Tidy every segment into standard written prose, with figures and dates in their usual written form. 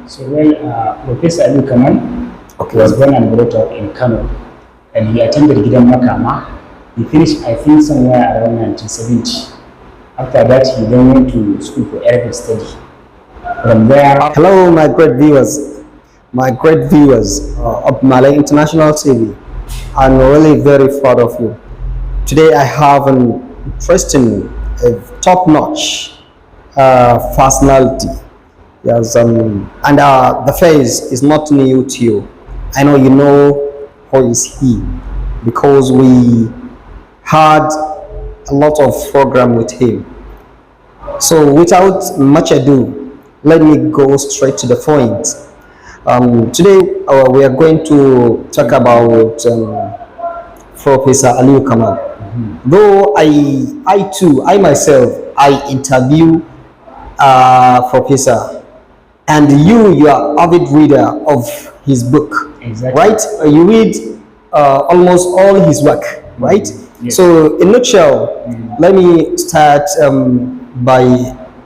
Professor Aliyu Kamal was born and brought up in Kano, and he attended Gidan Makama. He finished, I think, somewhere around 1970. After that, he then went to school for Arabic study. From there... Hello, my great viewers of Malay International TV. I'm really very proud of you. Today, I have an interesting, top-notch personality. Yes, and the face is not new to you. I know you know who is he, because we had a lot of program with him. So without much ado, let me go straight to the point. Today we are going to talk about Professor Aliyu Kamal. Though I myself interview Professor, and you are avid reader of his book, right? You read almost all his work, right? Yes. So in a nutshell, let me start by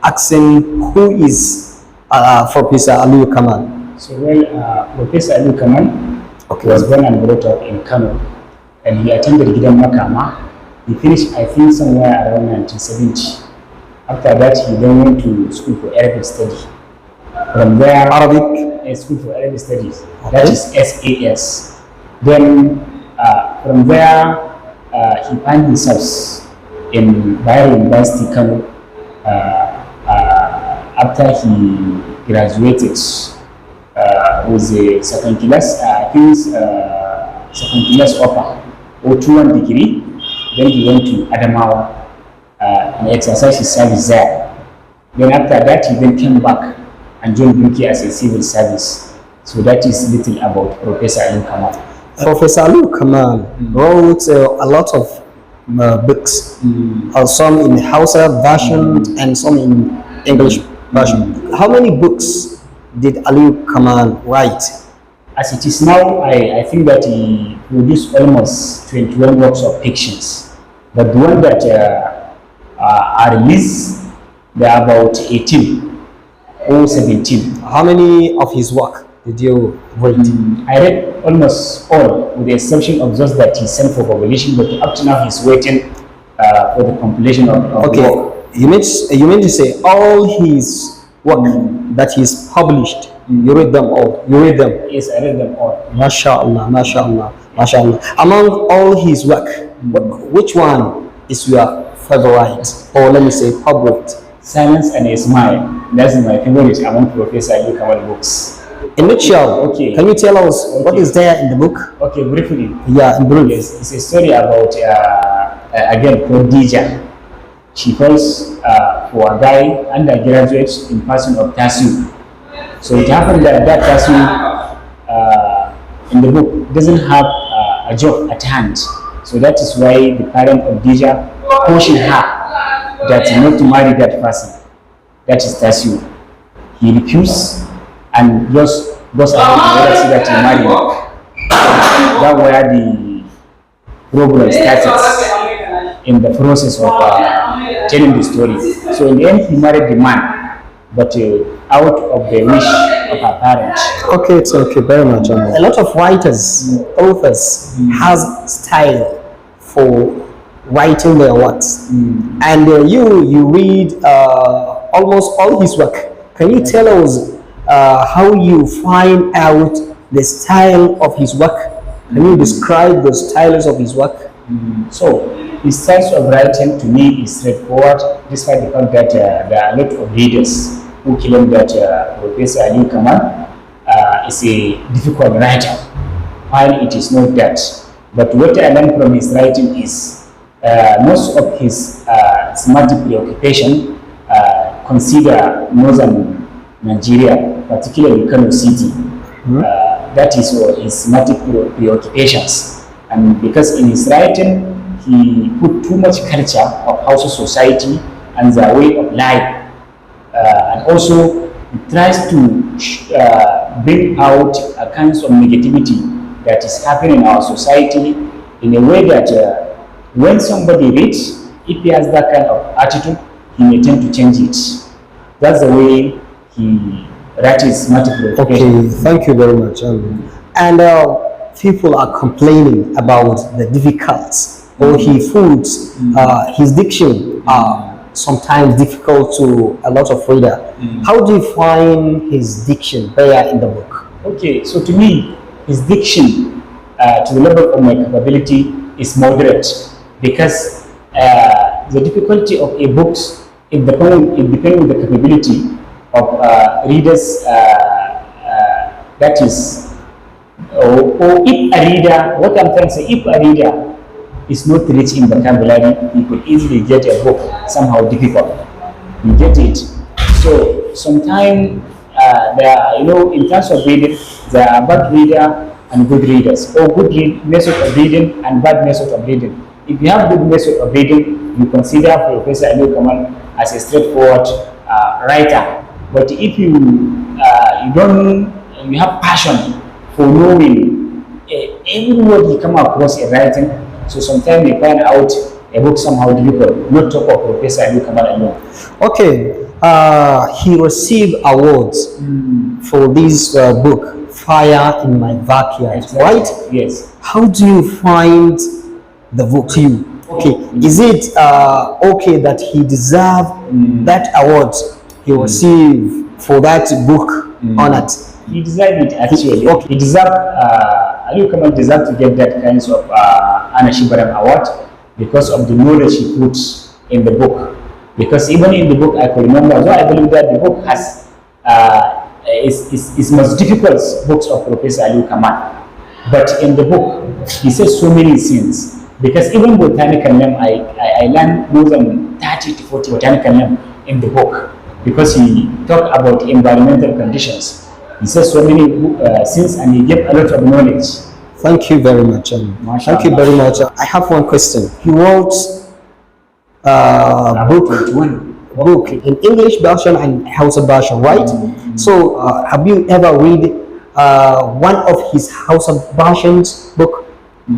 asking, who is Professor Aliyu Kamal? Professor Aliyu Kamal was born and brought up in Kano, and he attended Gidan Makama. He finished, I think, somewhere around 1970. After that, he then went to school for Arabic study. From there, School for Arabic Studies, that is SAS. Then from there, he found himself in Bayero University, Kano. After he graduated with a second class, second class offer or 2-1 degree, then he went to Adamawa and exercised his service there. Then after that, he then came back and joined UK as a civil service. So that is little about Professor Aliyu Kamal. Professor Aliyu Kamal wrote a lot of books, some in Hausa version and some in English version. How many books did Aliyu Kamal write? As it is now, I think that he produced almost 21 works of fictions. But the one that are released, they are about 18 or 17. How many of his work did you read? I read almost all, with the exception of those that he sent for publication, but up to now he's waiting for the completion of okay. Work. You mean to say all his work that he's published, you read them all? You read them? Yes, I read them all. MashaAllah, MashaAllah, MashaAllah. Among all his work, which one is your favorite, or let me say favorite? Silence and a Smile. That's my favorite among Professor Aliyu Kamal books. In nutshell, can you tell us what is there in the book? Okay, briefly. Yeah, in brief. Yes, it's a story about again Khadija. She falls for a guy undergraduate in person of Tasu. So it happened that Tasu in the book doesn't have a job at hand. So that is why the parent of Khadija cautioned her that not to marry that person. That is Tasu. He refused and just goes ahead and see that he married. That's where the problem started in the process of telling the story. So in the end, he married the man, but out of the wish of her parents. Okay, it's okay, very much. A lot of writers, authors, has style for writing their works, and you read almost all his work. Can you tell us how you find out the style of his work? Can you describe the styles of his work? So his styles of writing to me is straightforward, despite the fact that there are a lot of readers who claim that Professor Aliyu Kamal is a difficult writer, while it is not that. But what I learned from his writing is most of his thematic preoccupation consider northern Nigeria, particularly Kano City. That is his thematic preoccupations. And because in his writing, he put too much culture of Hausa society and their way of life. And also, he tries to bring out a kind of negativity that is happening in our society in a way that when somebody reads, if he has that kind of attitude, he may tend to change it. That's the way he That is multiple. Okay, thank you very much. And people are complaining about the difficulties, or he foods, his diction are sometimes difficult to a lot of reader. How do you find his diction there in the book? Okay, so to me, his diction to the level of my capability is moderate, because the difficulty of a book, it depends on the capability of readers. That is, or if a reader, what I'm trying to say, if a reader is not rich in vocabulary, you could easily get a book somehow difficult. You get it. So sometimes there are, in terms of reading, there are bad reader and good readers, or good method of reading and bad method of reading. If you have good method of reading, you consider Professor Aliyu Kamal as a straightforward writer. But if you you have passion for knowing every word you come across in writing, so sometimes you find out a book somehow difficult. Not talk of Professor Aliyu Kamal alone. Okay, he received awards for this book, Fire in My Backyard, Exactly. right? Yes. How do you find the book to you? Okay, is it okay that he deserved that award he received for that book on it? He deserved it actually. Okay. He deserved, Aliyu Kamal deserved to get that kinds of Anna Shibaram award because of the knowledge he put in the book. Because even in the book, I could remember, so I believe that the book has is most difficult books of Professor Aliyu Kamal. But in the book, he says so many things. Because even botanical name, I learned more than 30 to 40 botanical name in the book. Because he talked about environmental conditions. He says so many things, and he gave a lot of knowledge. Thank you very much. Thank you very much. I have one question. He wrote book in English version and Hausa version, right? So have you ever read one of his Hausa versions book?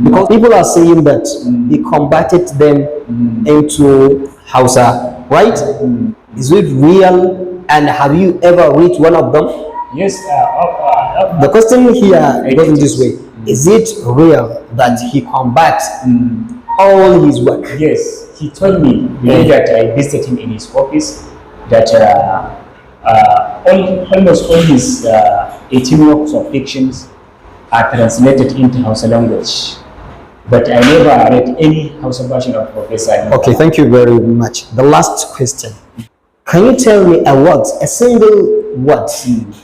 Because people are saying that he converted them into Hausa, right? Is it real? And have you ever read one of them? Yes. The question here goes in this way: is it real that he converts all his work? Yes, he told me the day that I visited him in his office that almost all his 18 works of fictions are translated into Hausa language. But I never read any Hausa version of Professor Aliyu. Okay, thank you very much. The last question. Can you tell me a single word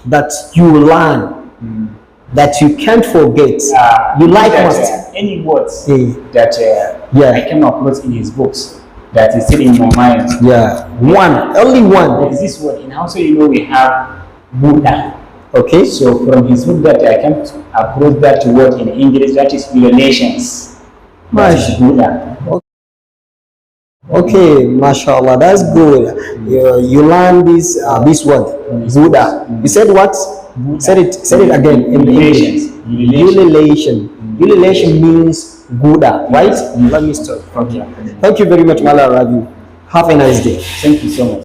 that you learn that you can't forget? You like most? Any words Yeah. that I came across in his books that is still in my mind. Yeah, one, only one. There is this word in Hausa, we have Buddha. Okay. So from his book that I came across that word in English, that is relations. That is Buddha. Okay, mashallah, that's good. You learn this word, Buddha. You said what? Buddha. Say it again in English. Ululation. Ululation means Buddha, right? Let me stop. Okay. Thank you very much, Mala Rabi'u. Have a nice day. Thank you so much.